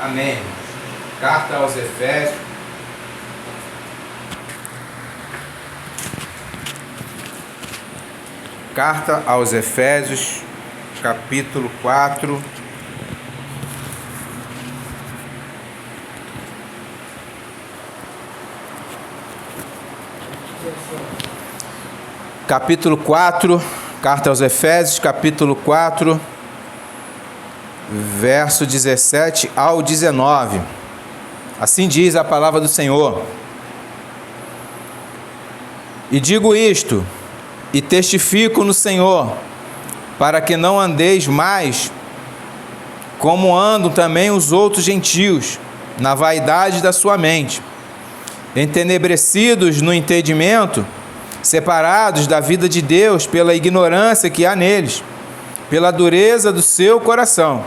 Amém. Carta aos Efésios. Carta aos Efésios, capítulo 4. Capítulo 4, Carta aos Efésios, capítulo 4, verso 17 ao 19. Assim diz a palavra do Senhor. E digo isto, e testifico no Senhor, para que não andeis mais como andam também os outros gentios, na vaidade da sua mente, entenebrecidos no entendimento, separados da vida de Deus pela ignorância que há neles, pela dureza do seu coração,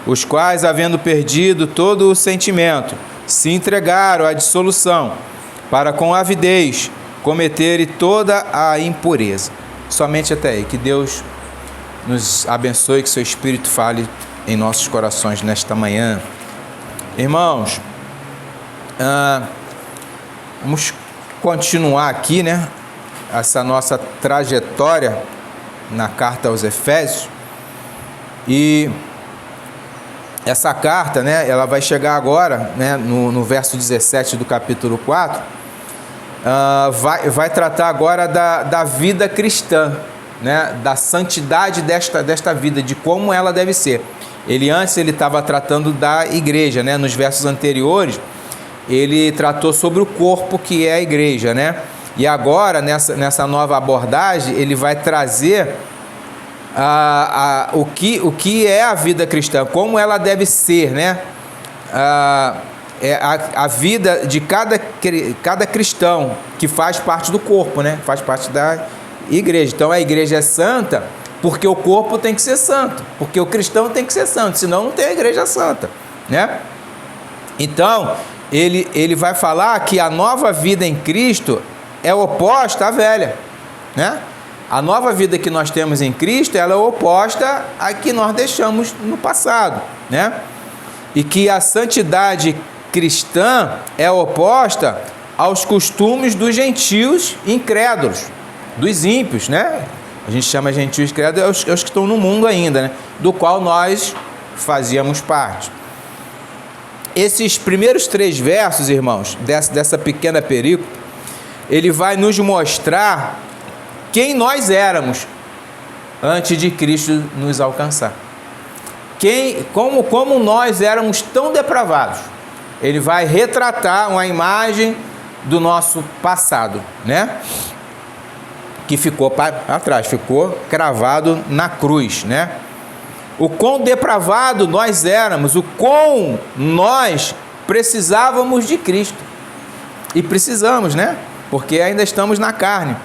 os quais, havendo perdido todo o sentimento, se entregaram à dissolução, para com avidez cometerem toda a impureza. Somente até aí. Que Deus nos abençoe, que seu Espírito fale em nossos corações nesta manhã. Irmãos, vamos continuar aqui, né? Essa nossa trajetória na carta aos Efésios. E essa carta, né, ela vai chegar agora, né, no verso 17 do capítulo 4, vai tratar agora da vida cristã, né, da santidade desta vida, de como ela deve ser. Antes ele estava tratando da igreja, né, nos versos anteriores ele tratou sobre o corpo que é a igreja, né, e agora nessa nova abordagem ele vai trazer o que é a vida cristã, como ela deve ser, né? A vida de cada cristão que faz parte do corpo, né? Faz parte da igreja. Então a igreja é santa porque o corpo tem que ser santo, porque o cristão tem que ser santo, senão não tem a igreja santa, né? Então ele vai falar que a nova vida em Cristo é oposta à velha, né? A nova vida que nós temos em Cristo, ela é oposta à que nós deixamos no passado, né? E que a santidade cristã é oposta aos costumes dos gentios incrédulos, dos ímpios, né? A gente chama gentios incrédulos os que estão no mundo ainda, né? Do qual nós fazíamos parte. Esses primeiros 3 versos, irmãos, dessa pequena perícope, ele vai nos mostrar quem nós éramos antes de Cristo nos alcançar. Como nós éramos tão depravados. Ele vai retratar uma imagem do nosso passado, né? Que ficou para trás, ficou cravado na cruz, né? O quão depravado nós éramos, o quão nós precisávamos de Cristo. E precisamos, né? Porque ainda estamos na carne.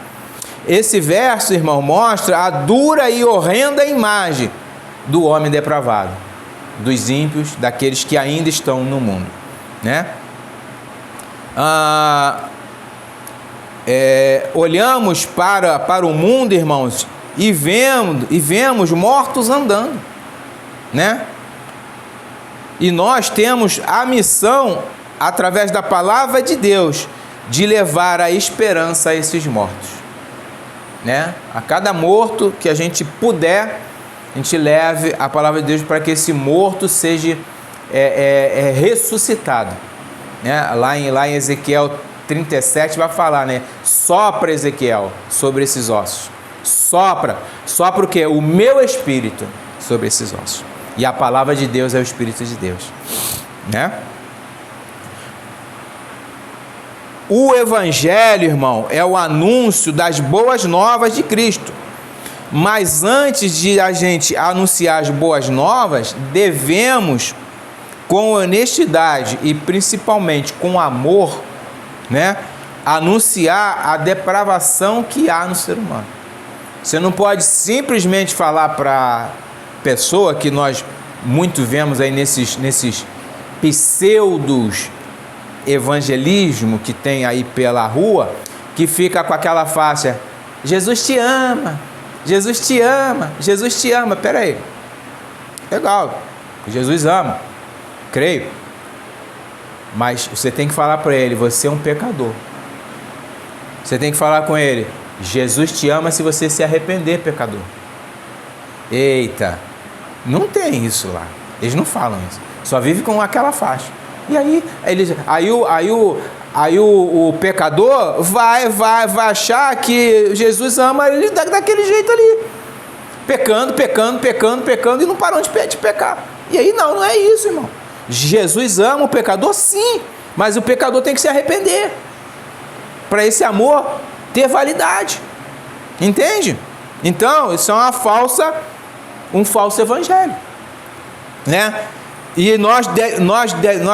Esse verso, irmão, mostra a dura e horrenda imagem do homem depravado, dos ímpios, daqueles que ainda estão no mundo, né? Olhamos para o mundo, irmãos, e vemos mortos andando, né? E nós temos a missão, através da palavra de Deus, de levar a esperança a esses mortos, né? A cada morto que a gente puder, a gente leve a palavra de Deus para que esse morto seja ressuscitado, né? Lá em Ezequiel 37 vai falar, né? Sopra, Ezequiel, sobre esses ossos. Sopra o quê? O meu espírito sobre esses ossos. E a palavra de Deus é o Espírito de Deus, né? O Evangelho, irmão, é o anúncio das boas novas de Cristo. Mas antes de a gente anunciar as boas novas, devemos, com honestidade e principalmente com amor, né, anunciar a depravação que há no ser humano. Você não pode simplesmente falar para a pessoa, que nós muito vemos aí nesses pseudos evangelismo que tem aí pela rua, que fica com aquela faixa: Jesus te ama, Jesus te ama, Jesus te ama. Pera aí, legal, Jesus ama, creio, Mas você tem que falar para ele, você é um pecador. Você tem que falar com ele, Jesus te ama se você se arrepender, pecador. Eita, não tem isso lá. Eles não falam isso. Só vive com aquela faixa. E aí o pecador vai achar que Jesus ama ele daquele jeito ali. Pecando e não parando de pecar. E aí não é isso, irmão. Jesus ama o pecador, sim, mas o pecador tem que se arrepender para esse amor ter validade. Entende? Então, isso é um falso evangelho, né? E nós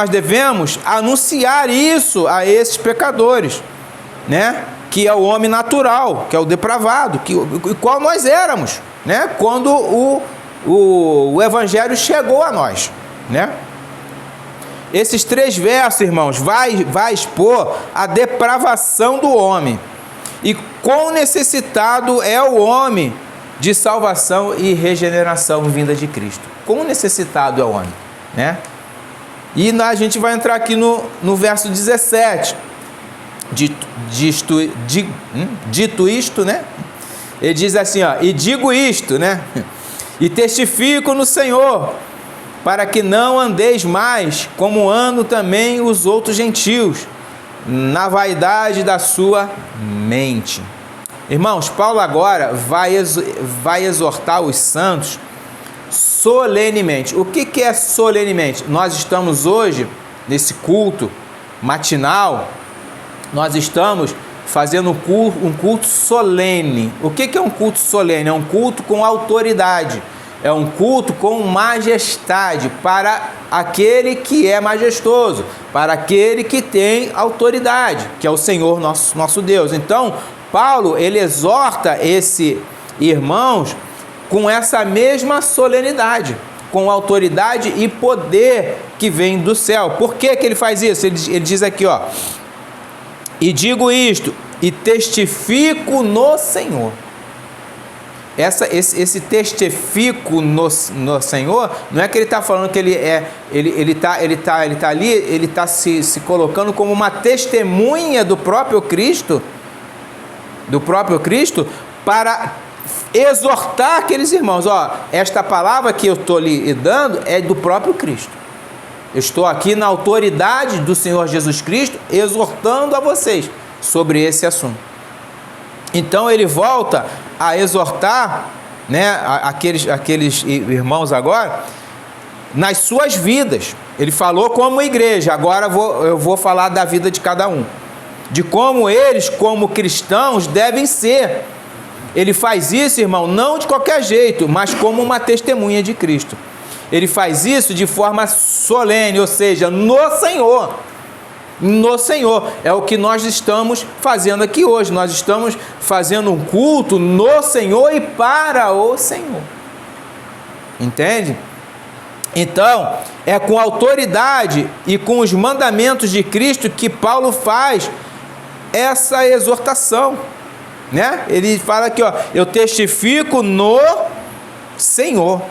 devemos anunciar isso a esses pecadores, né? Que é o homem natural, que é o depravado, qual nós éramos, né? Quando o evangelho chegou a nós, né? Esses 3 versos, irmãos, vai expor a depravação do homem e quão necessitado é o homem de salvação e regeneração vinda de Cristo. Quão necessitado é o homem, né? E a gente vai entrar aqui no verso 17. Dito isto, né? Ele diz assim, ó, e digo isto, né? E testifico no Senhor, para que não andeis mais como andam também os outros gentios, na vaidade da sua mente. Irmãos, Paulo agora vai exortar os santos solenemente. O que é solenemente? Nós estamos hoje, nesse culto matinal, nós estamos fazendo um culto solene. O que é um culto solene? É um culto com autoridade. É um culto com majestade para aquele que é majestoso, para aquele que tem autoridade, que é o Senhor nosso Deus. Então, Paulo, ele exorta esses irmãos com essa mesma solenidade, com autoridade e poder que vem do céu. Por que ele faz isso? Ele diz aqui, ó, e digo isto, e testifico no Senhor. Esse testifico no Senhor, não é que ele está falando que ele está ali, ele está se colocando como uma testemunha do próprio Cristo, para exortar aqueles irmãos. Ó, esta palavra que eu estou lhe dando é do próprio Cristo. Eu estou aqui na autoridade do Senhor Jesus Cristo, exortando a vocês sobre esse assunto. Então ele volta a exortar, né, aqueles irmãos agora nas suas vidas. Ele falou como igreja, agora eu vou falar da vida de cada um, de como eles, como cristãos, devem ser. Ele faz isso, irmão, não de qualquer jeito, mas como uma testemunha de Cristo. Ele faz isso de forma solene, ou seja, no Senhor. No Senhor, é o que nós estamos fazendo aqui hoje. Nós estamos fazendo um culto no Senhor e para o Senhor. Entende? Então, é com autoridade e com os mandamentos de Cristo que Paulo faz essa exortação, né? Ele fala aqui, ó, eu testifico no Senhor.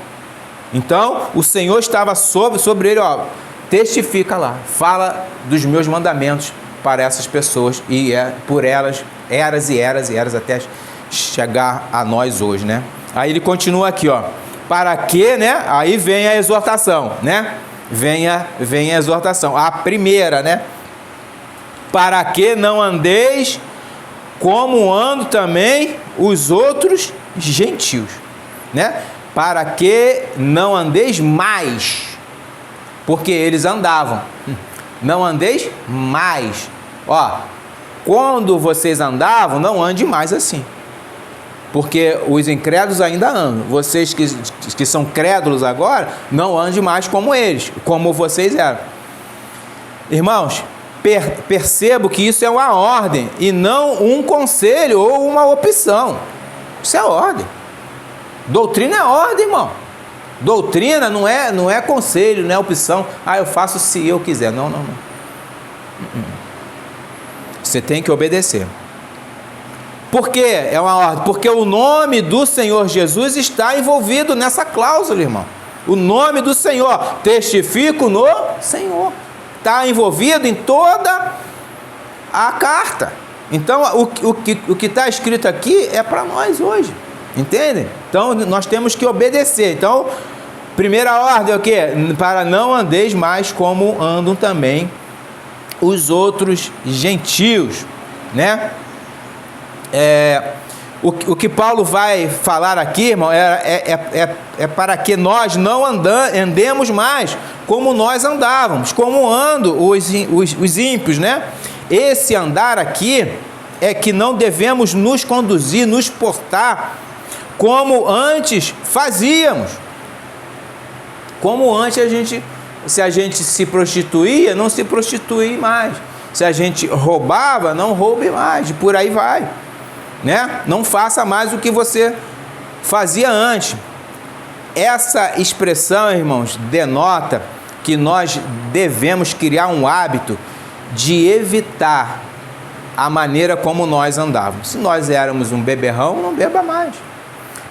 Então, o Senhor estava sobre ele, ó, testifica lá, fala dos meus mandamentos para essas pessoas e por elas, eras e eras, até chegar a nós hoje, né? Aí ele continua aqui, ó, para que, né? Aí vem a exortação, né? Vem a exortação, a primeira, né? Para que não andeis como andam também os outros gentios, né? Para que não andeis mais, porque eles andavam. Não andeis mais. Ó, quando vocês andavam, não ande mais assim. Porque os incrédulos ainda andam. Vocês que são crédulos agora, não ande mais como eles, como vocês eram. Irmãos, percebo que isso é uma ordem e não um conselho ou uma opção. Isso é ordem. Doutrina é ordem, irmão. Doutrina não é conselho, não é opção. Ah, eu faço se eu quiser. Não. Você tem que obedecer. Por quê? É uma ordem. Porque o nome do Senhor Jesus está envolvido nessa cláusula, irmão. O nome do Senhor. Testifico no Senhor. está envolvido em toda a carta. Então, o que está escrito aqui é para nós hoje, entende? Então, nós temos que obedecer. Então, primeira ordem é o quê? Para não andeis mais como andam também os gentios, né? O que Paulo vai falar aqui, irmão, é para que nós não andemos mais como nós andávamos, como andam os ímpios, né? Esse andar aqui é que não devemos nos conduzir, nos portar como antes fazíamos. Como antes se a gente se prostituía, não se prostitui mais. Se a gente roubava, não roube mais. E por aí vai, né? Não faça mais o que você fazia antes. Essa expressão, irmãos, denota que nós devemos criar um hábito de evitar a maneira como nós andávamos. Se nós éramos um beberrão, não beba mais.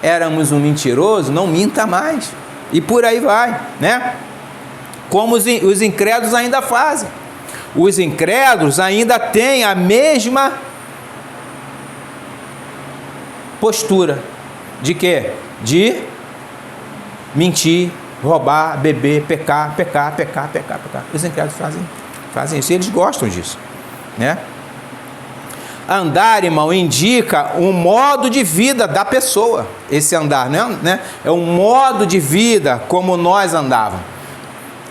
Éramos um mentiroso, não minta mais. E por aí vai, né? Como os incrédulos ainda fazem. Os incrédulos ainda têm a mesma postura. De quê? De mentir, roubar, beber, pecar. Os incrédulos fazem isso. E eles gostam disso, né? Andar, irmão, indica um modo de vida da pessoa. Esse andar, né? É um modo de vida como nós andávamos.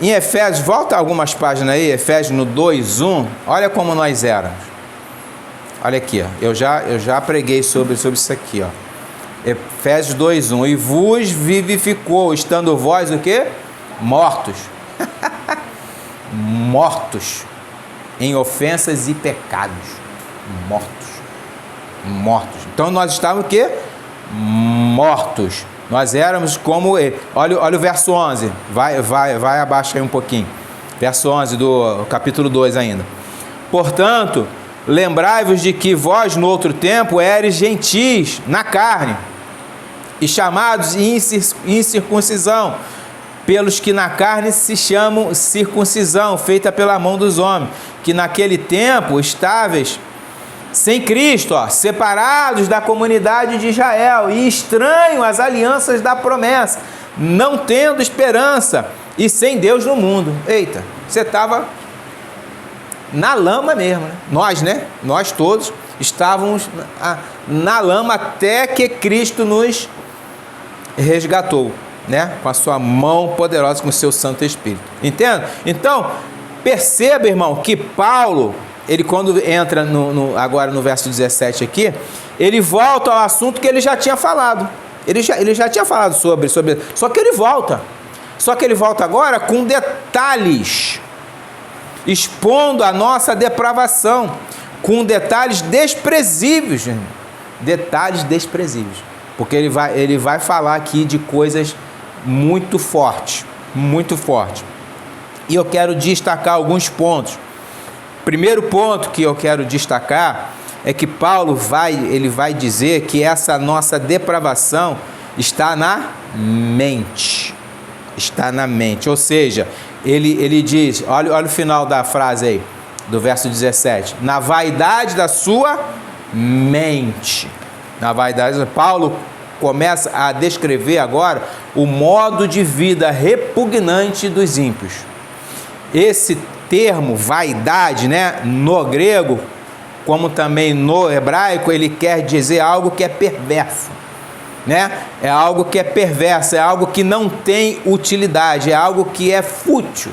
Em Efésios, volta algumas páginas aí, Efésios no 2:1, olha como nós éramos. Olha aqui, ó. Eu já preguei sobre isso aqui, ó. Efésios 2:1, e vos vivificou, estando vós o quê? Mortos. Mortos em ofensas e pecados. Mortos. Então nós estávamos o quê? Mortos. Nós éramos como ele. Olha o verso 11. Vai abaixo aí um pouquinho. Verso 11 do capítulo 2 ainda. Portanto, lembrai-vos de que vós no outro tempo eres gentis na carne e chamados incircuncisão, pelos que na carne se chamam circuncisão, feita pela mão dos homens, que naquele tempo estáveis sem Cristo, separados da comunidade de Israel e estranhos às alianças da promessa, não tendo esperança e sem Deus no mundo. Eita, você estava na lama mesmo, né? Nós todos estávamos na lama até que Cristo nos resgatou, né? Com a sua mão poderosa, com o seu Santo Espírito. Entende? Então, perceba, irmão, que Paulo, ele quando entra agora no verso 17 aqui, ele volta ao assunto que ele já tinha falado. Ele já tinha falado sobre, só que ele volta. Só que ele volta agora com detalhes, expondo a nossa depravação, com detalhes desprezíveis, irmão. Detalhes desprezíveis. Porque ele vai falar aqui de coisas muito fortes, muito fortes. E eu quero destacar alguns pontos. Primeiro ponto que eu quero destacar é que Paulo vai dizer que essa nossa depravação está na mente. Está na mente. Ou seja, ele diz, olha o final da frase aí, do verso 17. Na vaidade da sua mente. Na vaidade, Paulo começa a descrever agora o modo de vida repugnante dos ímpios. Esse termo vaidade, né, no grego, como também no hebraico, ele quer dizer algo que é perverso, né? É algo que é perverso, é algo que não tem utilidade, é algo que é fútil,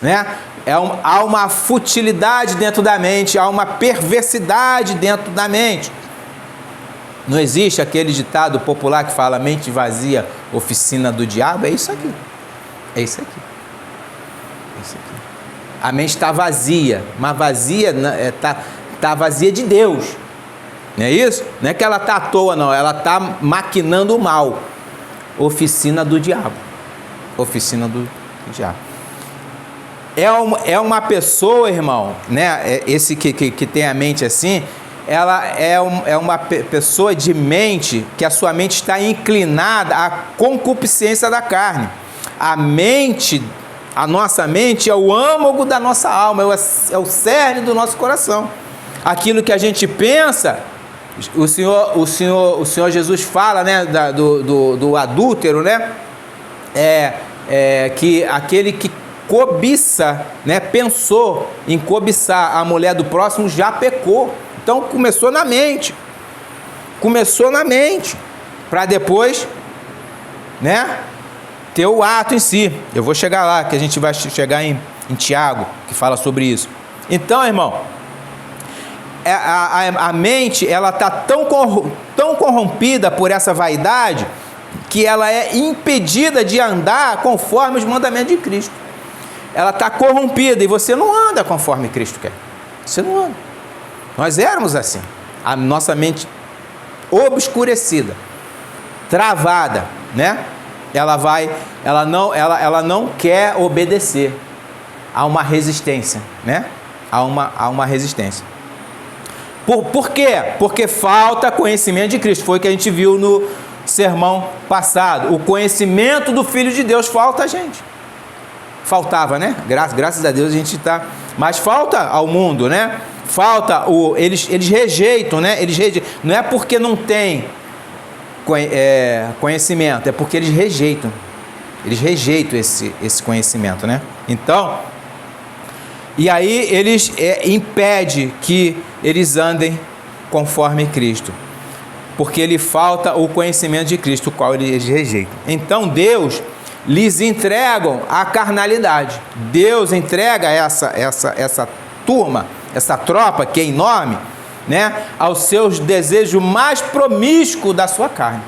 né? Há uma futilidade dentro da mente, há uma perversidade dentro da mente. Não existe aquele ditado popular que fala mente vazia, oficina do diabo? É isso aqui. É isso aqui. É isso aqui. A mente está vazia, mas vazia tá vazia de Deus. Não é isso? Não é que ela está à toa, não. Ela está maquinando o mal. Oficina do diabo. Oficina do diabo. É uma pessoa, irmão, né? Esse que tem a mente assim, ela é uma pessoa de mente que a sua mente está inclinada à concupiscência da carne. A mente A nossa mente é o âmago da nossa alma, é o cerne do nosso coração. Aquilo que a gente pensa, o Senhor Jesus fala, né, do adúltero, né? Que aquele que cobiça, né, pensou em cobiçar a mulher do próximo, já pecou. Então começou na mente. Para depois, né, ter o ato em si. Eu vou chegar lá, que a gente vai chegar em Tiago, que fala sobre isso. Então, irmão, a mente, ela está tão corrompida por essa vaidade, que ela é impedida de andar conforme os mandamentos de Cristo. Ela está corrompida e você não anda conforme Cristo quer. Você não anda. Nós éramos assim. A nossa mente obscurecida, travada, né? Ela não quer obedecer. Há uma resistência, né? Há uma resistência. Por quê? Porque falta conhecimento de Cristo. Foi o que a gente viu no sermão passado. O conhecimento do Filho de Deus falta a gente. Faltava, né? Graças a Deus a gente está... Mas falta ao mundo, né? Falta, eles rejeitam, né? Não é porque não tem conhecimento, é porque eles rejeitam. Eles rejeitam esse conhecimento, né? Então, e aí eles impedem que eles andem conforme Cristo, porque lhe falta o conhecimento de Cristo, o qual eles rejeitam. Então Deus lhes entrega a carnalidade. Deus entrega essa turma, essa tropa que é enorme, né, aos seus desejos mais promíscuos da sua carne.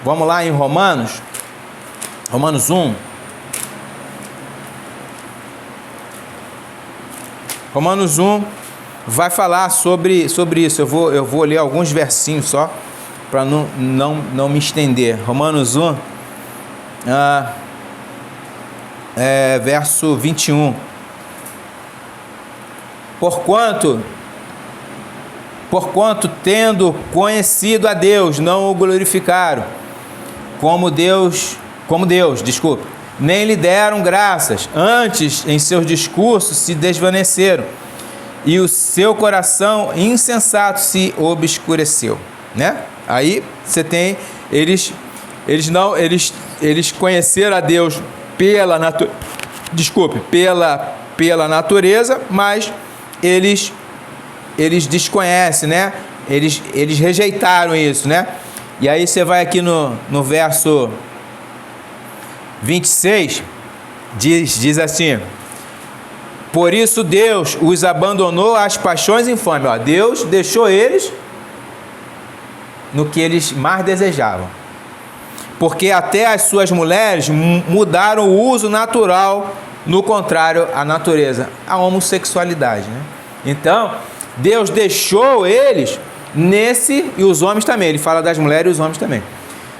Vamos lá em Romanos 1. Romanos 1 vai falar sobre isso. Eu vou ler alguns versinhos só, para não me estender. Romanos 1, verso 21. Porquanto tendo conhecido a Deus, não o glorificaram como Deus, nem lhe deram graças, antes em seus discursos se desvaneceram, e o seu coração insensato se obscureceu, né? Aí você tem, eles conheceram a Deus pela natureza, mas eles desconhecem, né? Eles rejeitaram isso, né? E aí você vai aqui no verso 26, diz assim: por isso Deus os abandonou às paixões infames. Ó, Deus deixou eles no que eles mais desejavam, porque até as suas mulheres mudaram o uso natural, no contrário à natureza, a homossexualidade, né? Então Deus deixou eles nesse, e os homens também, ele fala das mulheres e os homens também,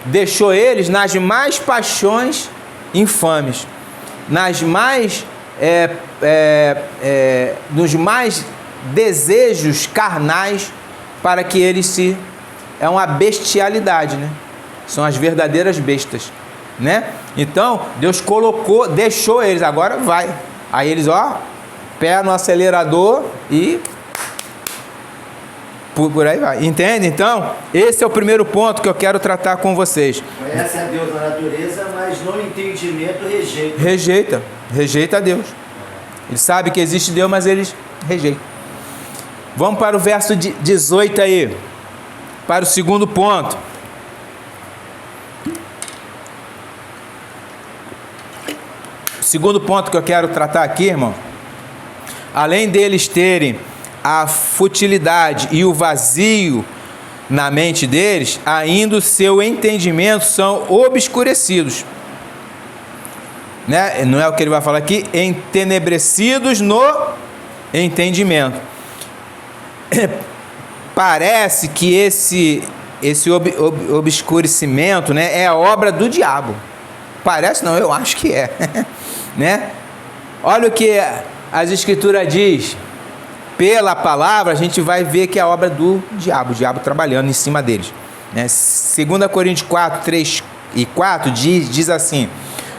deixou eles nas mais paixões infames, nas mais nos mais desejos carnais, para que eles é uma bestialidade, né? São as verdadeiras bestas, né? Então Deus deixou eles, agora vai. Aí eles, pé no acelerador e por aí vai, entende? Então, esse é o primeiro ponto que eu quero tratar com vocês. Conhece a Deus na natureza, mas no entendimento Rejeita a Deus. Ele sabe que existe Deus, mas eles rejeitam. Vamos para o verso 18 aí, para o segundo ponto. O segundo ponto que eu quero tratar aqui, irmão, além deles terem a futilidade e o vazio na mente deles, ainda o seu entendimento são obscurecidos, né? Não é o que ele vai falar aqui, entenebrecidos no entendimento. Parece que esse obscurecimento, né, é a obra do diabo. Parece não, eu acho que é, né? Olha o que as escrituras diz. Pela palavra, a gente vai ver que é a obra do diabo, o diabo trabalhando em cima deles, né? 2 Coríntios 4, 3 e 4 diz assim: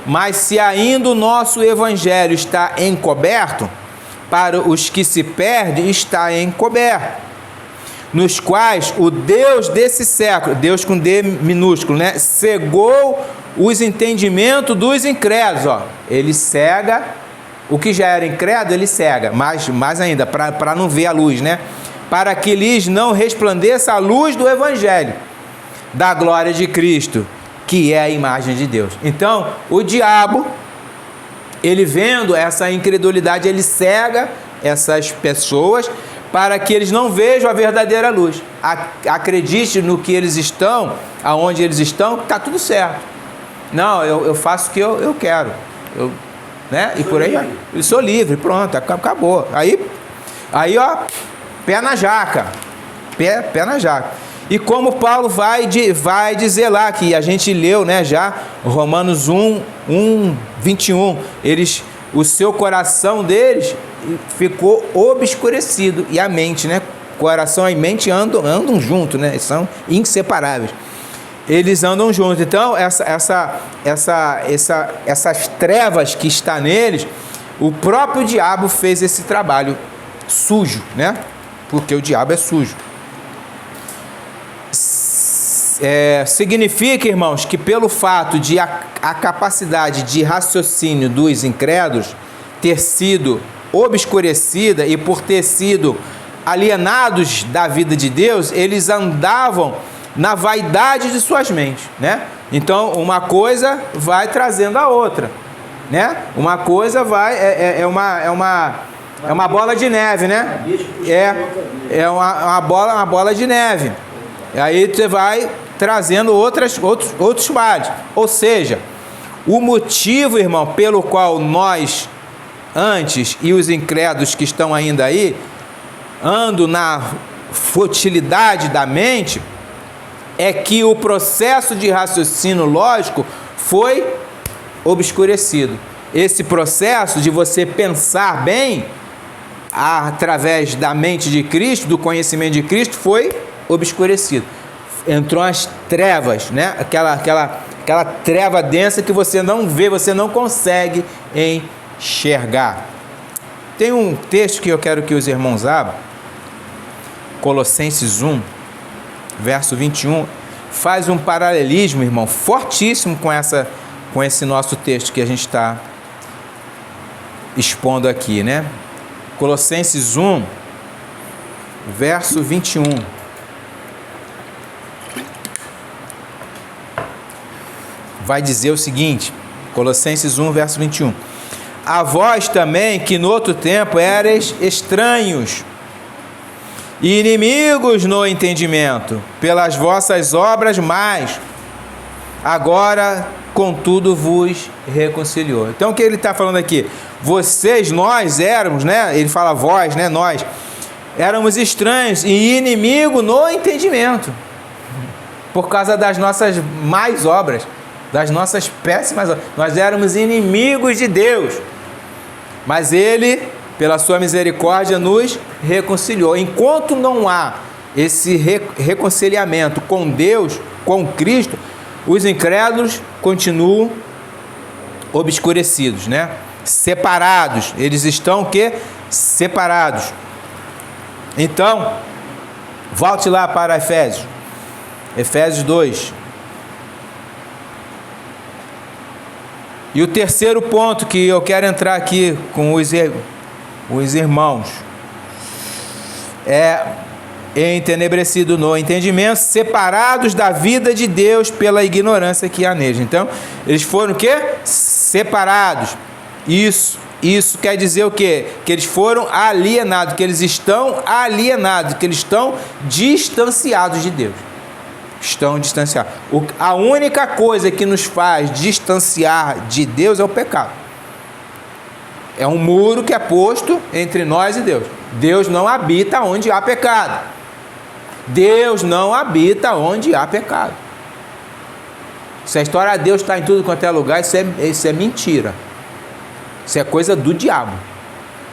Mas se ainda o nosso evangelho está encoberto, para os que se perdem está encoberto, nos quais o Deus desse século, Deus com D minúsculo, né, cegou os entendimentos dos incrédulos. Ó. Ele cega, o que já era incrédulo, ele cega, mais ainda, para não ver a luz, né? Para que lhes não resplandeça a luz do evangelho, da glória de Cristo, que é a imagem de Deus. Então, o diabo, ele vendo essa incredulidade, ele cega essas pessoas para que eles não vejam a verdadeira luz. Acredite no que eles estão, aonde eles estão, está tudo certo. Não, eu faço o que eu quero. Né? E por aí, eu sou livre, pronto, acabou. Aí ó, pé na jaca. Pé na jaca. E como Paulo vai dizer lá, que a gente leu, né, já, Romanos 1:21, o seu coração deles ficou obscurecido, e a mente, né, coração e mente andam juntos, né, são inseparáveis, eles andam juntos. Então essas trevas que está neles, o próprio diabo fez esse trabalho sujo, né, porque o diabo é sujo. Significa, irmãos, que pelo fato de a capacidade de raciocínio dos incrédulos ter sido obscurecida e por ter sido alienados da vida de Deus, eles andavam na vaidade de suas mentes, né? Então, uma coisa vai trazendo a outra, né? Uma coisa vai... É uma bola de neve, né? É uma bola de neve. E aí você vai trazendo outros males. Ou seja, o motivo, irmão, pelo qual nós antes e os incrédulos que estão ainda aí andam na futilidade da mente, é que o processo de raciocínio lógico foi obscurecido. Esse processo de você pensar bem através da mente de Cristo, do conhecimento de Cristo, foi obscurecido. Entrou as trevas, né? Aquela treva densa que você não vê, você não consegue enxergar. Tem um texto que eu quero que os irmãos abram, Colossenses 1, verso 21, faz um paralelismo, irmão, fortíssimo com esse nosso texto que a gente está expondo aqui, né? Colossenses 1, verso 21. Vai dizer o seguinte, Colossenses 1, verso 21. A vós também, que no outro tempo erais estranhos e inimigos no entendimento, pelas vossas obras, mas agora, contudo, vos reconciliou. Então, o que ele está falando aqui? Nós éramos, né? Ele fala vós, né? Nós éramos estranhos e inimigos no entendimento, por causa das nossas más obras, das nossas péssimas obras. Nós éramos inimigos de Deus, mas Ele, pela sua misericórdia, nos reconciliou. Enquanto não há esse reconciliamento com Deus, com Cristo, os incrédulos continuam obscurecidos, né? Separados. Eles estão o quê? Separados. Então, volte lá para Efésios 2. E o terceiro ponto que eu quero entrar aqui com os irmãos é entenebrecido no entendimento, separados da vida de Deus pela ignorância que há neles. Então, eles foram o quê? Separados. Isso quer dizer o quê? Que eles foram alienados, que eles estão alienados, que eles estão distanciados de Deus. Estão distanciados. A única coisa que nos faz distanciar de Deus é o pecado. É um muro que é posto entre nós e Deus. Deus não habita onde há pecado. Deus não habita onde há pecado. Essa história de Deus está em tudo quanto é lugar, isso é mentira. Isso é coisa do diabo.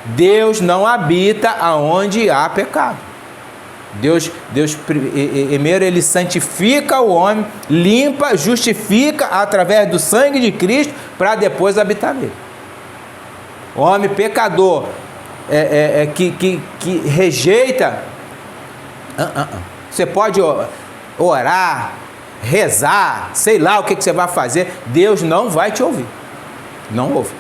Deus não habita aonde há pecado. Deus primeiro ele santifica o homem, limpa, justifica através do sangue de Cristo, para depois habitar nele. O homem pecador que rejeita, você pode orar, rezar, sei lá o que você vai fazer, Deus não vai te ouvir. Não ouve.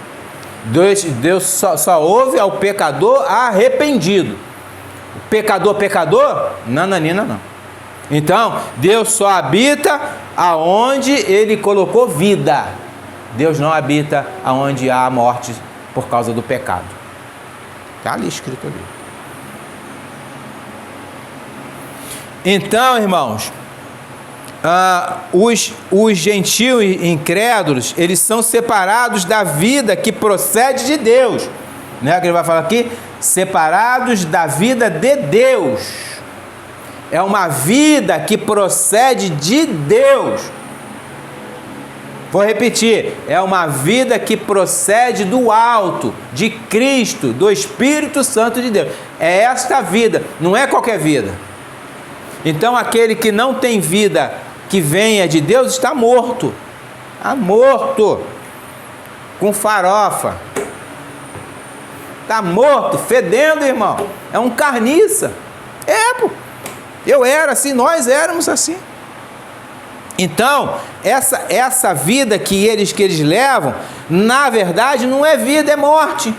Deus só ouve ao pecador arrependido. Pecador? Nananina não. Então, Deus só habita aonde Ele colocou vida. Deus não habita aonde há morte por causa do pecado. Está ali escrito ali. Então, irmãos, os gentios incrédulos, eles são separados da vida que procede de Deus. Né? O que ele vai falar aqui? Separados da vida de Deus. É uma vida que procede de Deus. Vou repetir, é uma vida que procede do alto, de Cristo, do Espírito Santo de Deus. É esta vida, não é qualquer vida. Então aquele que não tem vida que venha de Deus está morto. Está morto. Com farofa. Está morto, fedendo, irmão. É um carniça. Pô. Eu era assim, nós éramos assim. Então, essa vida que eles levam, na verdade, não é vida, é morte.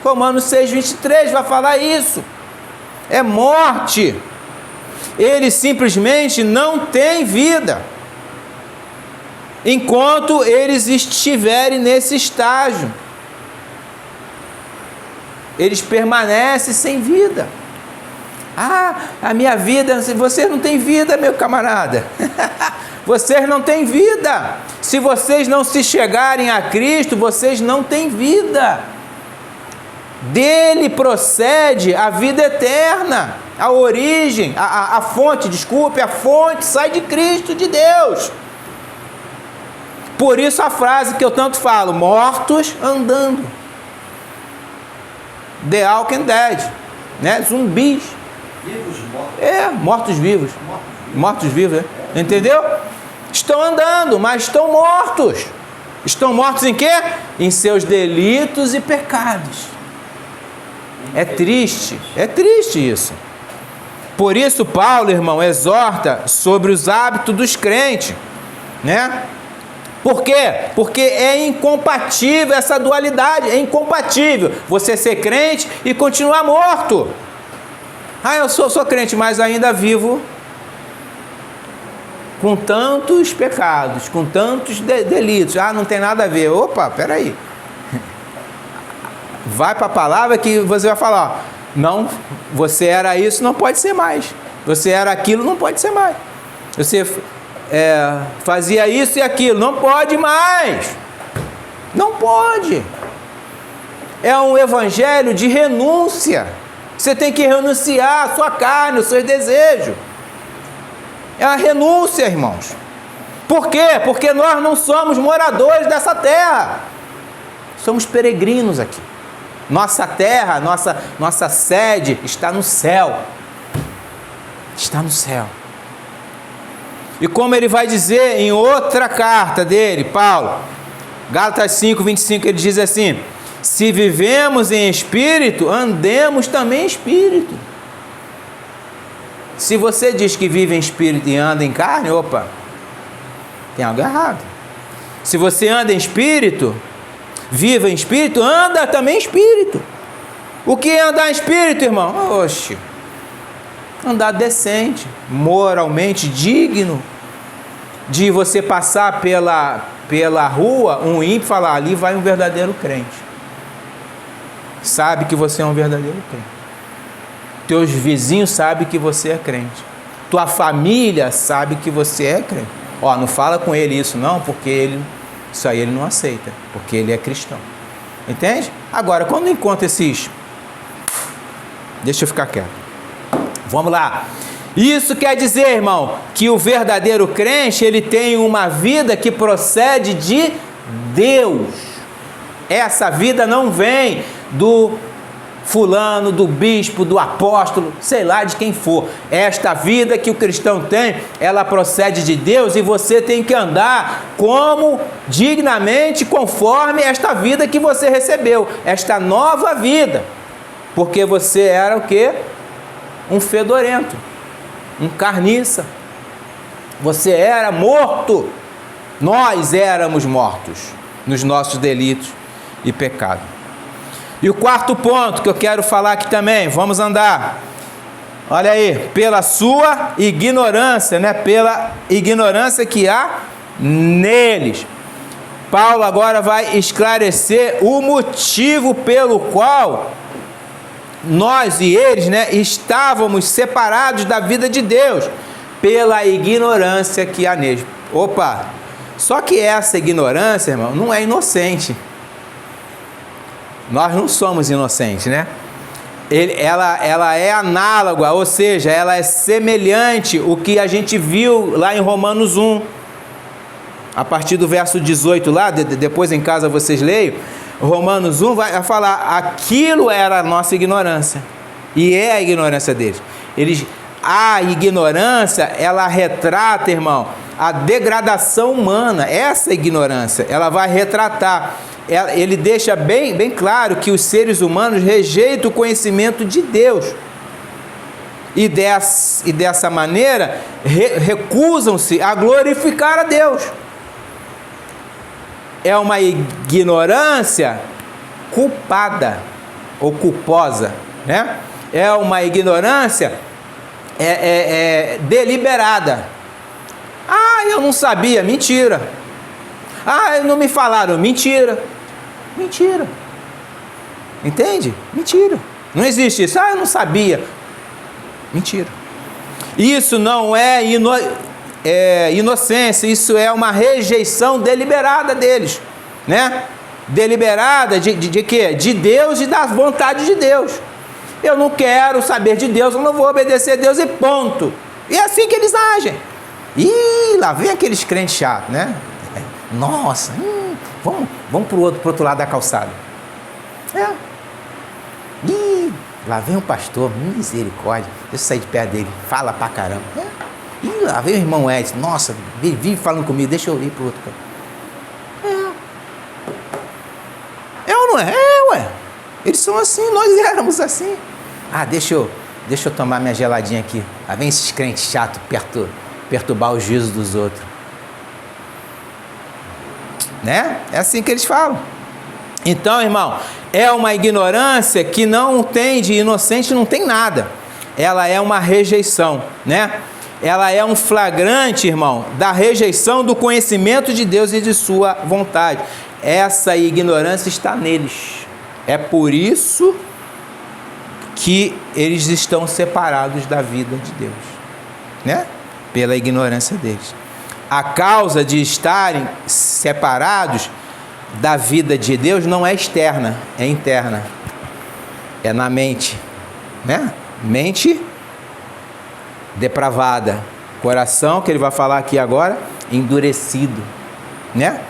Romanos 6:23 vai falar isso. É morte. Eles simplesmente não têm vida. Enquanto eles estiverem nesse estágio. Eles permanecem sem vida. A minha vida, vocês não têm vida, meu camarada. Vocês não têm vida. Se vocês não se chegarem a Cristo, vocês não têm vida. Dele procede a vida eterna, a origem, a fonte, a fonte sai de Cristo, de Deus. Por isso a frase que eu tanto falo, mortos andando. The Walking Dead, né? Zumbis. Vivos, mortos. Mortos-vivos. Mortos-vivos, entendeu? Estão andando, mas estão mortos. Estão mortos em quê? Em seus delitos e pecados. É triste isso. Por isso Paulo, irmão, exorta sobre os hábitos dos crentes, né? Por quê? Porque é incompatível essa dualidade, é incompatível você ser crente e continuar morto. Eu sou crente, mas ainda vivo com tantos pecados, com tantos delitos. Não tem nada a ver. Opa, peraí. Vai para a palavra que você vai falar, não, você era isso, não pode ser mais. Você era aquilo, não pode ser mais. Você fazia isso e aquilo, não pode mais. Não pode. É um evangelho de renúncia. Você tem que renunciar à sua carne, aos seus desejos. É a renúncia, irmãos. Por quê? Porque nós não somos moradores dessa terra. Somos peregrinos aqui. Nossa terra, nossa sede está no céu. Está no céu. E como ele vai dizer em outra carta dele, Paulo, Gálatas 5:25, ele diz assim: se vivemos em espírito, andemos também em espírito. Se você diz que vive em espírito e anda em carne, opa, tem algo errado. Se você anda em espírito, vive em espírito, anda também em espírito. O que é andar em espírito, irmão? Oxe, andar decente, moralmente digno, de você passar pela rua, um ímpio falar, ali vai um verdadeiro crente. Sabe que você é um verdadeiro crente. Teus vizinhos sabem que você é crente. Tua família sabe que você é crente. Não fala com ele isso não, porque isso aí ele não aceita, porque ele é cristão. Entende? Agora, quando encontra esses... Deixa eu ficar quieto. Vamos lá. Isso quer dizer, irmão, que o verdadeiro crente, ele tem uma vida que procede de Deus. Essa vida não vem fulano, do bispo, do apóstolo, sei lá de quem for. Esta vida que o cristão tem, ela procede de Deus e você tem que andar como dignamente, conforme esta vida que você recebeu, esta nova vida. Porque você era o quê? Um fedorento, um carniça. Você era morto. Nós éramos mortos nos nossos delitos e pecados. E o quarto ponto que eu quero falar aqui também, vamos andar. Olha aí, pela sua ignorância, né? Pela ignorância que há neles. Paulo agora vai esclarecer o motivo pelo qual nós e eles, né, estávamos separados da vida de Deus, pela ignorância que há neles. Opa! Só que essa ignorância, irmão, não é inocente. Nós não somos inocentes, né? Ela é análoga, ou seja, ela é semelhante ao que a gente viu lá em Romanos 1. A partir do verso 18 lá, depois em casa vocês leiam, Romanos 1 vai falar, aquilo era a nossa ignorância. E é a ignorância deles. A ignorância, ela retrata, irmão, a degradação humana. Essa ignorância, ela vai retratar. Ele deixa bem claro que os seres humanos rejeitam o conhecimento de Deus. E dessa maneira, recusam-se a glorificar a Deus. É uma ignorância culpada ou culposa, né? É uma ignorância deliberada. Ah, eu não sabia, mentira. Ah, não me falaram, mentira. Mentira. Entende? Mentira. Não existe isso. Ah, eu não sabia. Mentira. Isso não é inocência, isso é uma rejeição deliberada deles, né? Deliberada de quê? De Deus e da vontade de Deus. Eu não quero saber de Deus, eu não vou obedecer a Deus e ponto. E é assim que eles agem. Ih, lá vem aqueles crentes chatos, né? Nossa, vamos pro outro lado da calçada. Ih, lá vem um pastor, misericórdia. Eu saí de perto dele, fala pra caramba. Ih, lá vem o irmão Edson, nossa, vive falando comigo, deixa eu ir pro outro canto. É ou não é? Ué. Eles são assim, nós éramos assim. Ah, deixa eu tomar minha geladinha aqui. Lá vem esses crentes chatos perturbar o juízo dos outros. Né? É assim que eles falam. Então, irmão, é uma ignorância que não tem de inocente, não tem nada. Ela é uma rejeição, né? Ela é um flagrante, irmão, da rejeição do conhecimento de Deus e de sua vontade. Essa ignorância está neles. É por isso que eles estão separados da vida de Deus, né? Pela ignorância deles. A causa de estarem separados da vida de Deus não é externa, é interna. É na mente, né? Mente depravada. Coração, que ele vai falar aqui agora, endurecido, né?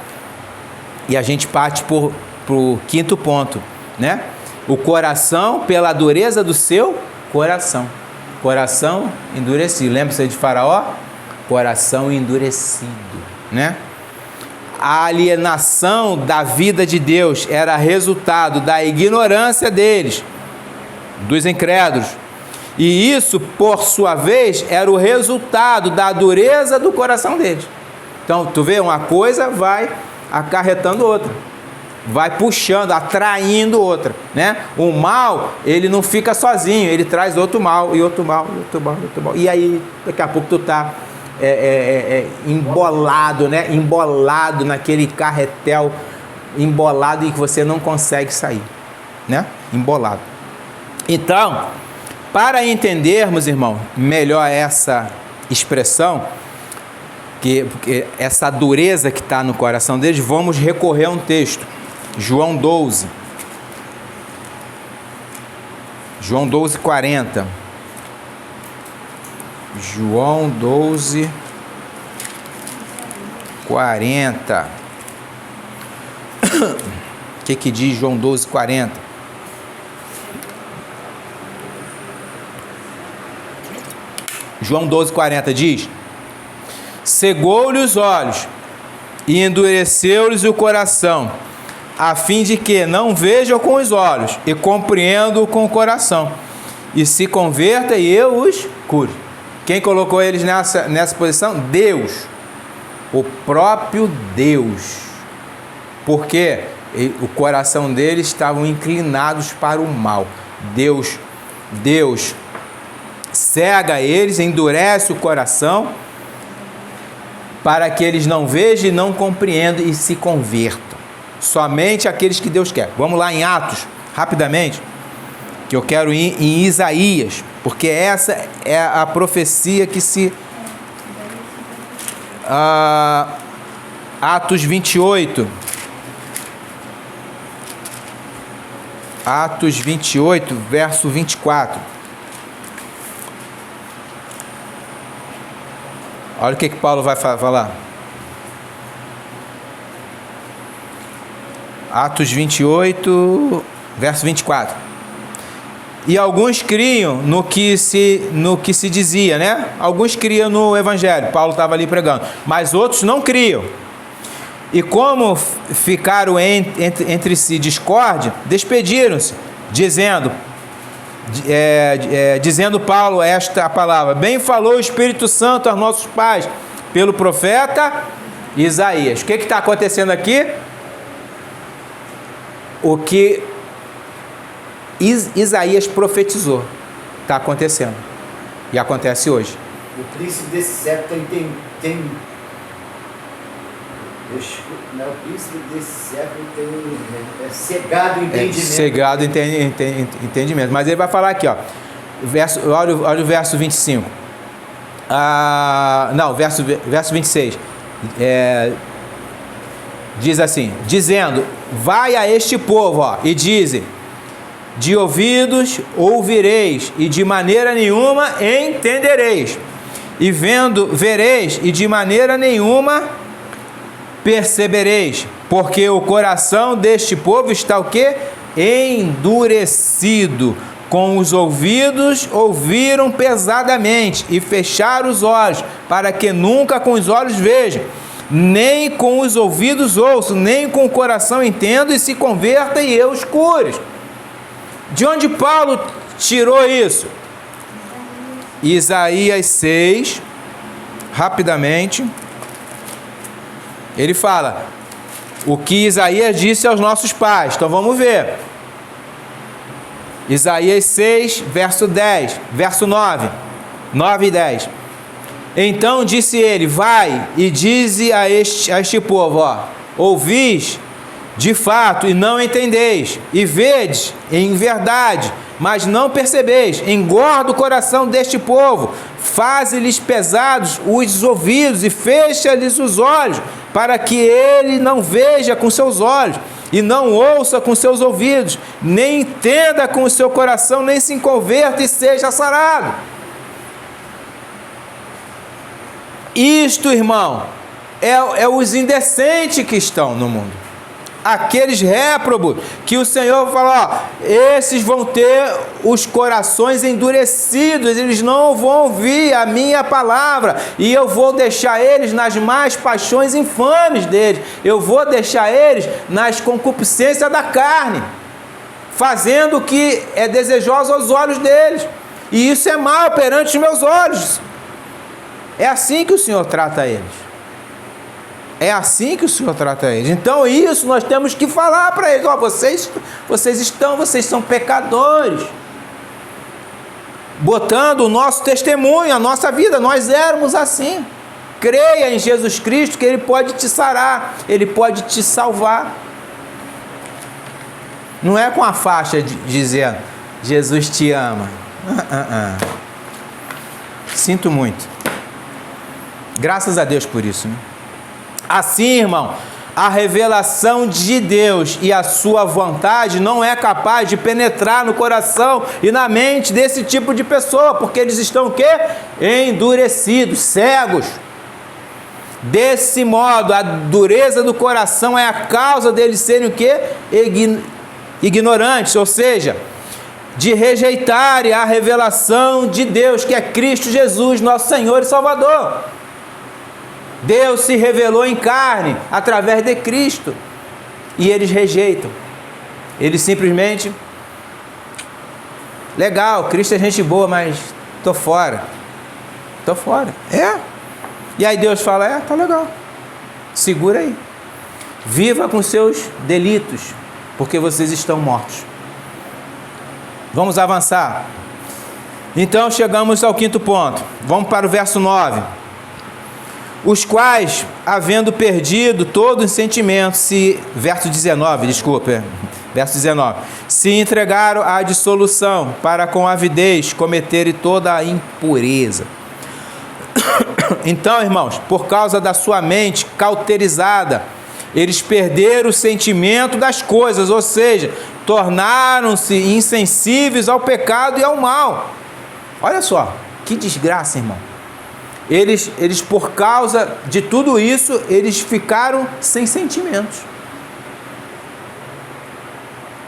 E a gente parte pro quinto ponto, né? O coração, pela dureza do seu coração. Coração endurecido. Lembra-se de Faraó? Coração endurecido, né? A alienação da vida de Deus era resultado da ignorância deles, dos incrédulos. E isso, por sua vez, era o resultado da dureza do coração deles. Então, tu vê, uma coisa vai acarretando outra, vai puxando, atraindo outra, né? O mal, ele não fica sozinho, ele traz outro mal, e outro mal, e outro mal, e outro mal. E aí, daqui a pouco tu tá embolado, né? Embolado naquele carretel, embolado, e que você não consegue sair, né? Embolado. Então, para entendermos, irmão, melhor essa expressão, porque essa dureza que está no coração deles, vamos recorrer a um texto. João 12. João 12, 40. João 12, 40. O que diz João 12, 40? João 12,40 diz: cegou-lhe os olhos e endureceu-lhes o coração, a fim de que não vejam com os olhos e compreendam com o coração, e se converta e eu os cure. Quem colocou eles nessa posição? Deus, o próprio Deus, porque o coração deles estavam inclinados para o mal. Deus cega eles, endurece o coração, para que eles não vejam e não compreendam e se convertam. Somente aqueles que Deus quer. Vamos lá em Atos, rapidamente, que eu quero ir em Isaías, porque essa é a profecia que se... Atos 28. Atos 28, verso 24. Olha o que Paulo vai falar. Atos 28, verso 24. E alguns criam no que se dizia, né? Alguns criam no Evangelho. Paulo estava ali pregando. Mas outros não criam. E como ficaram entre si discórdia, despediram-se, dizendo Paulo esta palavra: bem falou o Espírito Santo aos nossos pais, pelo profeta Isaías. O que está acontecendo aqui? O que Isaías profetizou está acontecendo. E acontece hoje. O príncipe desse século o príncipe desse século tem cegado o entendimento. Cegado entendimento. Mas ele vai falar aqui, ó. Olha o verso 25. Verso 26. Diz assim: dizendo, vai a este povo, ó, e dizem, de ouvidos ouvireis, e de maneira nenhuma entendereis, e vereis, e de maneira nenhuma percebereis, porque o coração deste povo está o quê? Endurecido. Com os ouvidos ouviram pesadamente, e fecharam os olhos, para que nunca com os olhos vejam, nem com os ouvidos ouçam, nem com o coração entendam, e se converta e eu os cure. De onde Paulo tirou isso? Isaías 6, rapidamente. Ele fala o que Isaías disse aos nossos pais. Então vamos ver. Isaías 6, verso 10, verso 9 e 10. Então disse ele: vai e dize a este povo, ó, ouvis de fato e não entendeis, e vedes em verdade, mas não percebeis. Engorda o coração deste povo, faze-lhes pesados os ouvidos e fecha-lhes os olhos, para que ele não veja com seus olhos e não ouça com seus ouvidos, nem entenda com o seu coração, nem se converta e seja sarado. Isto, irmão, é os indecentes que estão no mundo. Aqueles réprobos que o Senhor falou, esses vão ter os corações endurecidos, eles não vão ouvir a minha palavra, e eu vou deixar eles nas más paixões infames deles, eu vou deixar eles nas concupiscências da carne, fazendo o que é desejoso aos olhos deles, e isso é mal perante os meus olhos. É assim que o Senhor trata eles. É assim que o Senhor trata eles. Então isso nós temos que falar para eles. Ó, vocês são pecadores. Botando o nosso testemunho, a nossa vida. Nós éramos assim. Creia em Jesus Cristo que Ele pode te sarar. Ele pode te salvar. Não é com a faixa dizendo, Jesus te ama. Sinto muito. Graças a Deus por isso, né? Assim, irmão, a revelação de Deus e a sua vontade não é capaz de penetrar no coração e na mente desse tipo de pessoa, porque eles estão o quê? Endurecidos, cegos. Desse modo, a dureza do coração é a causa deles serem o quê? Ignorantes, ou seja, de rejeitarem a revelação de Deus, que é Cristo Jesus, nosso Senhor e Salvador. Deus se revelou em carne através de Cristo e eles rejeitam. Eles simplesmente, legal, Cristo é gente boa, mas tô fora. E aí Deus fala, tá legal, segura aí, viva com seus delitos, porque vocês estão mortos. Vamos avançar. Então chegamos ao quinto ponto. Vamos para o verso 9. Os quais, havendo perdido todo o sentimento, verso 19, verso 19, se entregaram à dissolução, para com avidez cometerem toda a impureza. Então, irmãos, por causa da sua mente cauterizada, eles perderam o sentimento das coisas, ou seja, tornaram-se insensíveis ao pecado e ao mal. Olha só, que desgraça, irmão. Eles por causa de tudo isso, eles ficaram sem sentimentos.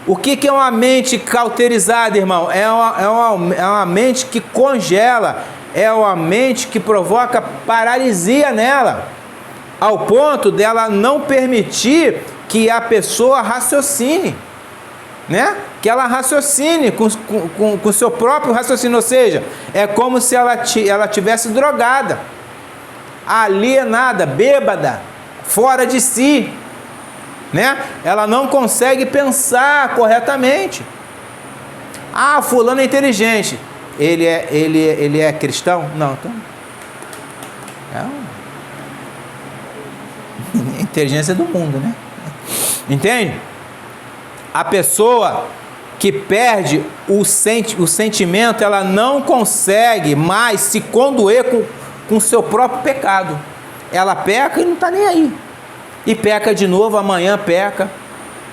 O que é uma mente cauterizada, irmão? É uma mente que congela, é uma mente que provoca paralisia nela, ao ponto dela não permitir que a pessoa raciocine, né? Que ela raciocine com o seu próprio raciocínio, ou seja, é como se ela tivesse drogada, alienada, bêbada, fora de si, né? Ela não consegue pensar corretamente. Ah, fulano é inteligente. Ele é cristão? Não, então é inteligência do mundo, né? Entende? A pessoa que perde o sentimento, ela não consegue mais se condoer com o seu próprio pecado. Ela peca e não está nem aí. E peca de novo, amanhã peca,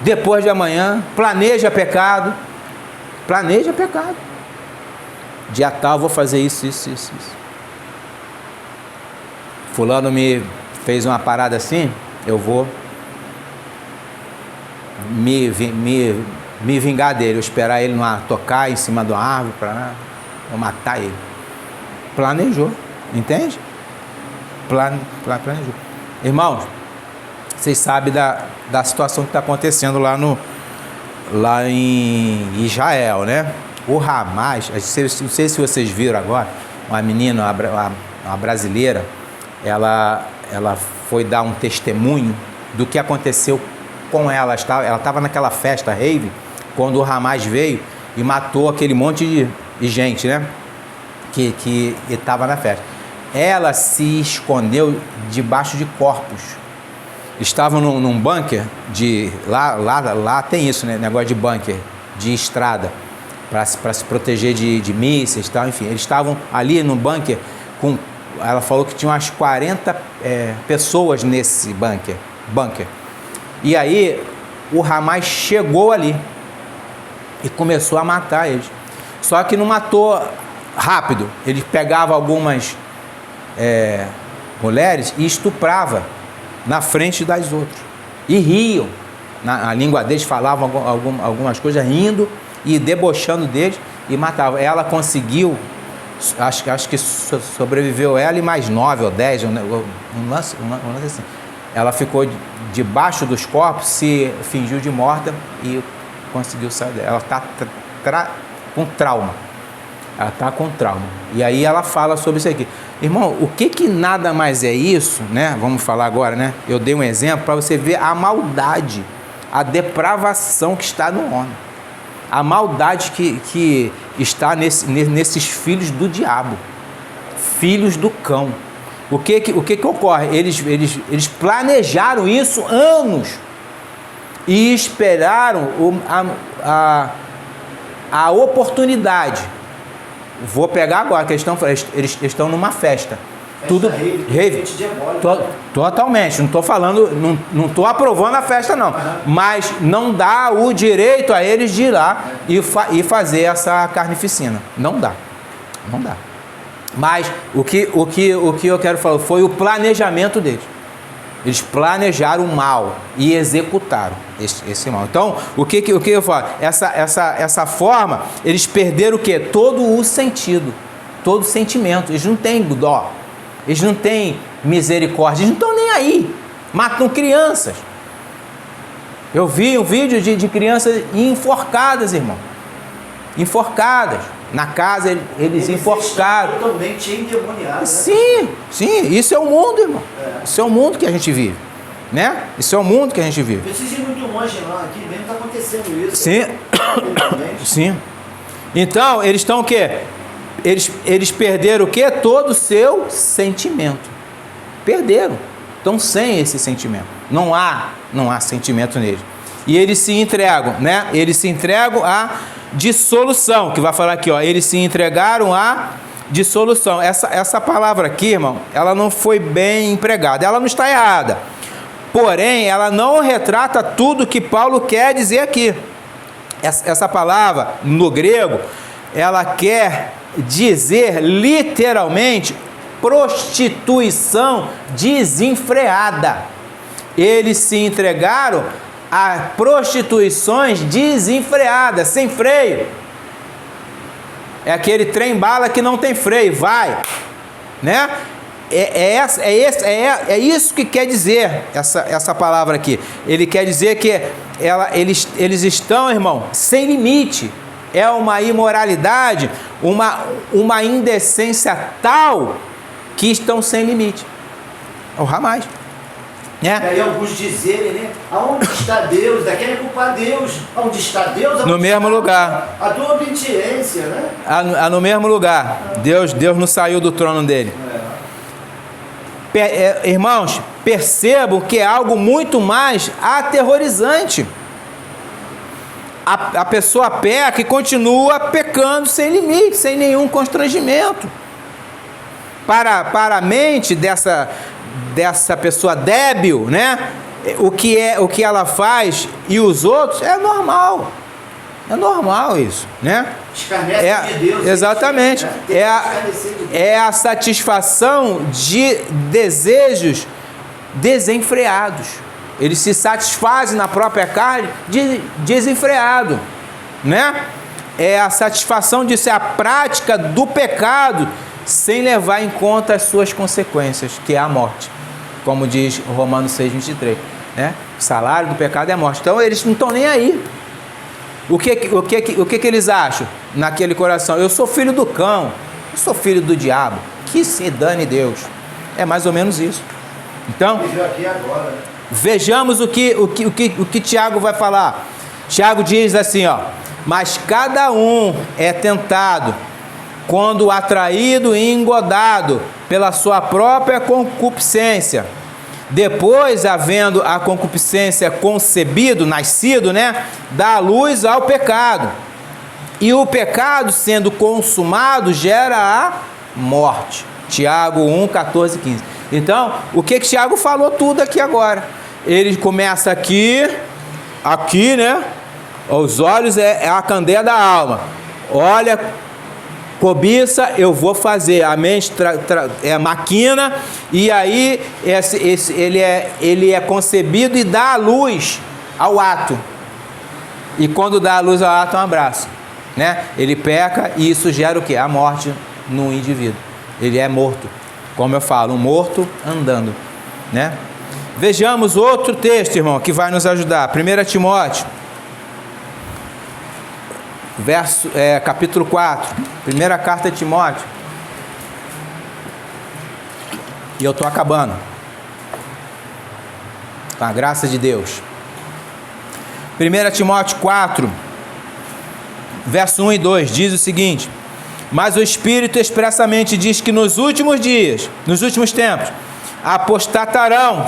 depois de amanhã, planeja pecado. Dia tal, vou fazer isso. Fulano me fez uma parada assim, eu vou me vingar dele, eu esperar ele tocar em cima de uma árvore para eu matar ele. Planejou, entende? Planejou. Irmãos, vocês sabem da situação que está acontecendo lá em Israel, né? O Hamas, não sei se vocês viram agora, uma menina, uma brasileira, ela foi dar um testemunho do que aconteceu com ela. Ela estava naquela festa rave, quando o Hamas veio e matou aquele monte de gente, né? Que estava na festa. Ela se escondeu debaixo de corpos. Estavam num bunker lá tem isso, né? Negócio de bunker, de estrada, para se proteger de mísseis e tal, enfim. Eles estavam ali no bunker ela falou que tinha umas 40 pessoas nesse bunker. E aí o Hamas chegou ali e começou a matar eles. Só que não matou rápido. Ele pegava algumas mulheres e estuprava na frente das outras. E riam. Na língua deles falavam algumas coisas, rindo e debochando deles, e matavam. Ela conseguiu, acho que sobreviveu ela e mais 9 ou 10, um lance assim. Ela ficou debaixo dos corpos, se fingiu de morta e conseguiu sair dela. Ela está com trauma. E aí ela fala sobre isso aqui. Irmão, o que nada mais é isso, né? Vamos falar agora, né? Eu dei um exemplo para você ver a maldade, a depravação que está no homem. A maldade que está nesses filhos do diabo, filhos do cão. O que ocorre? Eles planejaram isso anos e esperaram a oportunidade. Vou pegar agora, que eles estão numa festa. Tudo rave. Totalmente. Não estou falando, não estou aprovando a festa, não. Mas não dá o direito a eles de ir lá e fazer essa carnificina. Não dá. Mas o que eu quero falar foi o planejamento deles. Eles planejaram o mal e executaram esse mal. Então, o que eu falo? Essa forma, eles perderam o quê? Todo o sentido, todo o sentimento. Eles não têm dó, eles não têm misericórdia, eles não estão nem aí. Matam crianças. Eu vi um vídeo de crianças enforcadas, irmão. Enforcadas. Na casa, eles enforcaram. Totalmente endemoniados. Sim, sim. Isso é o mundo, irmão. Isso é o mundo que a gente vive. Né? Isso é o mundo que a gente vive. Precisa ir muito longe lá. Aqui mesmo está acontecendo isso. Sim. Sim. Então, eles estão o quê? Eles perderam o quê? Todo o seu sentimento. Perderam. Estão sem esse sentimento. Não há sentimento neles. E eles se entregam, né? Eles se entregam à dissolução, que vai falar aqui, ó. Eles se entregaram à dissolução. Essa palavra aqui, irmão, ela não foi bem empregada. Ela não está errada. Porém, ela não retrata tudo que Paulo quer dizer aqui. Essa palavra, no grego, ela quer dizer literalmente prostituição desenfreada. Eles se entregaram a prostituições desenfreadas, sem freio. É aquele trem-bala que não tem freio, vai, né? É isso que quer dizer essa palavra aqui. Ele quer dizer que eles estão, irmão, sem limite. É uma imoralidade, uma indecência tal que estão sem limite. O Ramais. Né? E aí alguns dizerem, né? Aonde está Deus? Querem culpar Deus. Onde está Deus? No mesmo lugar. A tua obediência, né? No mesmo lugar. Deus não saiu do trono dele. Irmãos, percebam que é algo muito mais aterrorizante. A pessoa peca e continua pecando sem limite, sem nenhum constrangimento. Para a mente dessa pessoa débil, né? O que ela faz e os outros é normal. É normal isso, né? Escarnece de Deus. Exatamente. É a satisfação de desejos desenfreados. Eles se satisfazem na própria carne desenfreado, né? É a satisfação disso, é a prática do pecado sem levar em conta as suas consequências, que é a morte, como diz Romanos 6:23, né? O salário do pecado é a morte. Então eles não estão nem aí. O que eles acham naquele coração? Eu sou filho do cão, eu sou filho do diabo, que se dane Deus. É mais ou menos isso. Então, vejamos o que Tiago vai falar. Tiago diz assim, ó: mas cada um é tentado quando atraído e engodado pela sua própria concupiscência. Depois, havendo a concupiscência concebido, nascido, né, dá luz ao pecado. E o pecado, sendo consumado, gera a morte. Tiago 1:14-15. Então, o que Tiago falou tudo aqui agora? Ele começa aqui, né? Os olhos é a candeia da alma. Olha, cobiça, eu vou fazer. A mente maquina, e aí ele é concebido e dá a luz ao ato. E quando dá a luz ao ato, é um abraço, né? Ele peca e isso gera o quê? A morte no indivíduo. Ele é morto, como eu falo, um morto andando, né? Vejamos outro texto, irmão, que vai nos ajudar. 1 Timóteo, capítulo 4, primeira carta de Timóteo. E eu estou acabando, com a graça de Deus. 1 Timóteo 4, verso 1 e 2, diz o seguinte: mas o Espírito expressamente diz que nos últimos dias, nos últimos tempos, apostatarão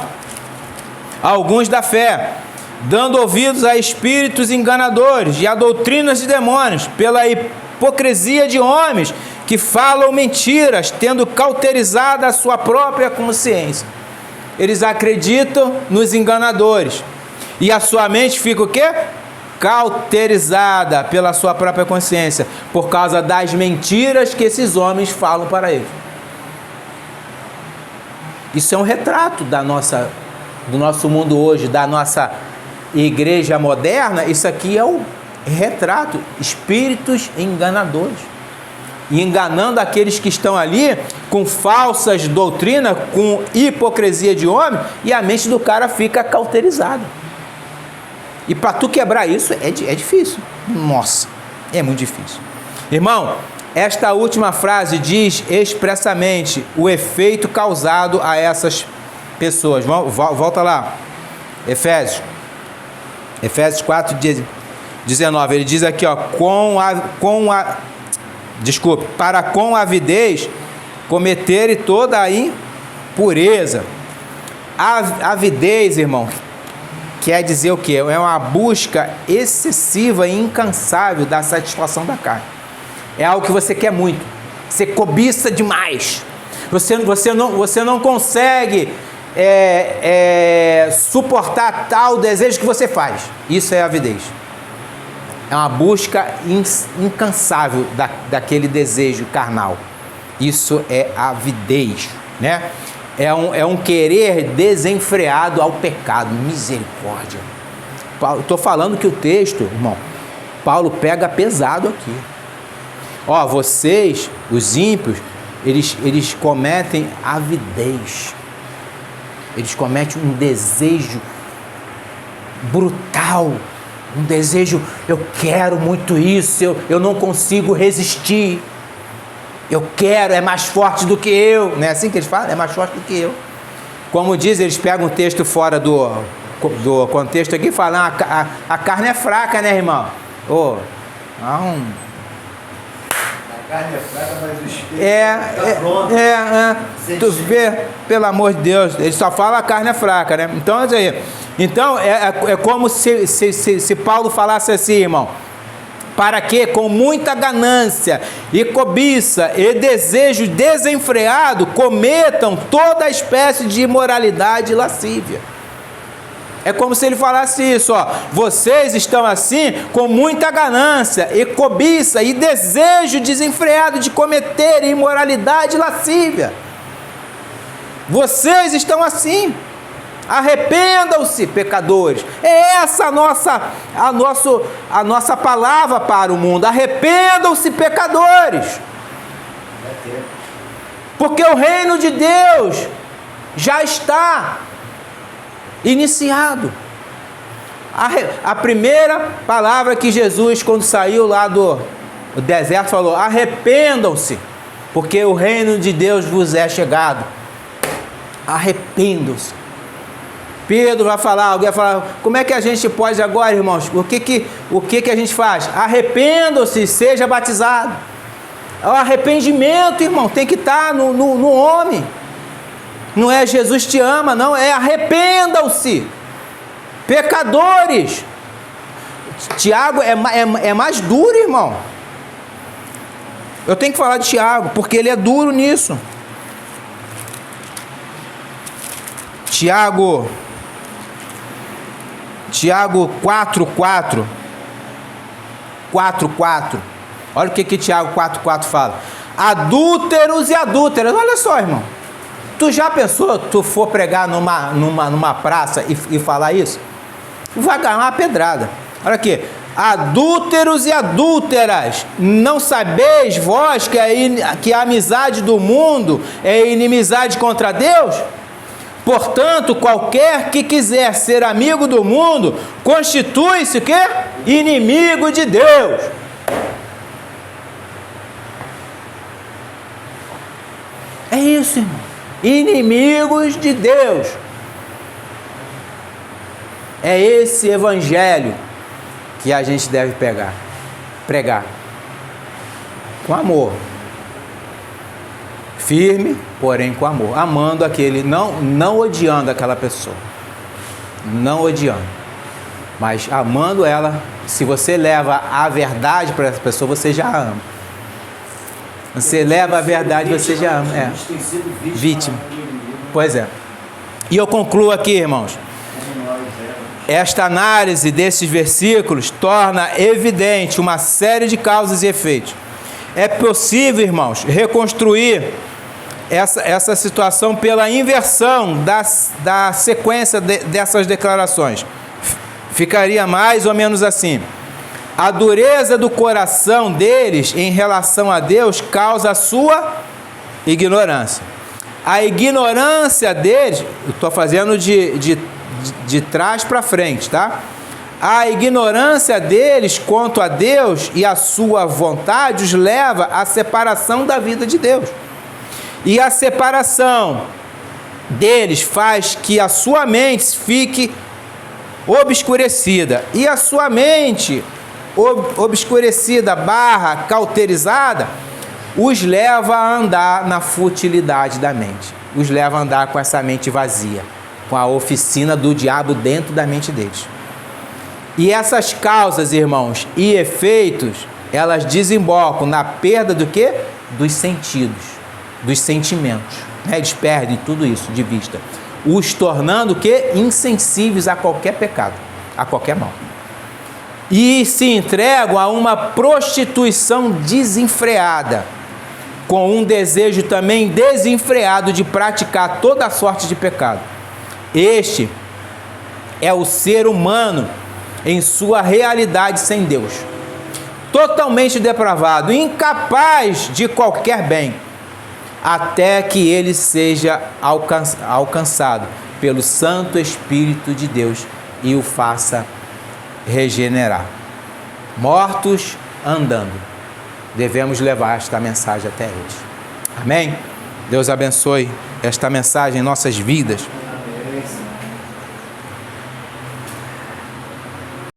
alguns da fé, dando ouvidos a espíritos enganadores e a doutrinas de demônios, pela hipocrisia de homens que falam mentiras, tendo cauterizado a sua própria consciência. Eles acreditam nos enganadores e a sua mente fica o quê? Cauterizada pela sua própria consciência, por causa das mentiras que esses homens falam para eles. Isso é um retrato da nossa do nosso mundo hoje, da nossa igreja moderna, isso aqui é o retrato, espíritos enganadores, enganando aqueles que estão ali com falsas doutrinas, com hipocrisia de homem, e a mente do cara fica cauterizada. E para tu quebrar isso é difícil. Nossa, é muito difícil. Irmão, esta última frase diz expressamente o efeito causado a essas pessoas. Volta lá, Efésios 4:19, ele diz aqui, ó, para com avidez cometerem toda a impureza. Avidez, irmão, quer dizer o quê? É uma busca excessiva e incansável da satisfação da carne. É algo que você quer muito, você cobiça demais, você não consegue suportar tal desejo que você faz. Isso é avidez. É uma busca incansável daquele desejo carnal. Isso é avidez, né? É um querer desenfreado ao pecado. Misericórdia. Estou falando que o texto, irmão, Paulo pega pesado aqui. Ó, vocês, os ímpios, eles cometem avidez. Eles cometem um desejo brutal. Um desejo, eu quero muito isso, eu não consigo resistir. Eu quero, é mais forte do que eu. Não é assim que eles falam? É mais forte do que eu. Como diz, eles pegam um texto fora do contexto aqui e falam, a carne é fraca, né, irmão? A carne é fraca, mas o espírito está pronto. Tu vê, pelo amor de Deus, ele só fala a carne é fraca, né? Então é como se Paulo falasse assim, irmão, para que com muita ganância e cobiça e desejo desenfreado cometam toda espécie de imoralidade e lascívia. É como se ele falasse isso, ó, vocês estão assim com muita ganância e cobiça e desejo desenfreado de cometer imoralidade e lascívia. Vocês estão assim. Arrependam-se, pecadores. É essa a nossa palavra para o mundo. Arrependam-se, pecadores. Porque o reino de Deus já está iniciado. A primeira palavra que Jesus, quando saiu lá do deserto, falou: arrependam-se, porque o reino de Deus vos é chegado. Arrependam-se. Pedro vai falar, alguém vai falar, como é que a gente pode agora, irmãos? O que a gente faz? Arrependam-se, seja batizado. O arrependimento, irmão, tem que estar no homem. Não é Jesus te ama, não, é arrependam-se, pecadores. Tiago é mais duro, irmão. Eu tenho que falar de Tiago, porque ele é duro nisso. Tiago 4:4. Olha o que Tiago 4:4 fala. Adúlteros e adúlteras. Olha só, irmão. Tu já pensou, tu for pregar numa praça e falar isso? Vai ganhar uma pedrada. Olha aqui. Adúlteros e adúlteras, não sabeis vós que a amizade do mundo é inimizade contra Deus? Portanto, qualquer que quiser ser amigo do mundo, constitui-se o quê? Inimigo de Deus. É isso, irmão. Inimigos de Deus. É esse evangelho que a gente deve pregar. Com amor. Firme, porém com amor, amando aquele, não odiando aquela pessoa, não odiando, mas amando ela. Se você leva a verdade para essa pessoa, você já ama. Você leva a verdade, você já ama. A gente tem sido vítima. Pois é. E eu concluo aqui, irmãos. Esta análise desses versículos torna evidente uma série de causas e efeitos. É possível, irmãos, reconstruir essa situação pela inversão da sequência dessas declarações. Ficaria mais ou menos assim: a dureza do coração deles em relação a Deus causa a sua ignorância. A ignorância deles, eu estou fazendo de trás para frente, tá? A ignorância deles quanto a Deus e a sua vontade os leva à separação da vida de Deus. E a separação deles faz que a sua mente fique obscurecida. E a sua mente obscurecida / cauterizada os leva a andar na futilidade da mente. Os leva a andar com essa mente vazia, com a oficina do diabo dentro da mente deles. E essas causas, irmãos, e efeitos, elas desembocam na perda do quê? Dos sentidos, dos sentimentos. Eles perdem tudo isso de vista, os tornando o quê? Insensíveis a qualquer pecado, a qualquer mal. E se entregam a uma prostituição desenfreada, com um desejo também desenfreado de praticar toda sorte de pecado. Este é o ser humano em sua realidade sem Deus, totalmente depravado, incapaz de qualquer bem, até que ele seja alcançado pelo Santo Espírito de Deus e o faça regenerar. Mortos andando, devemos levar esta mensagem até eles. Amém? Deus abençoe esta mensagem em nossas vidas.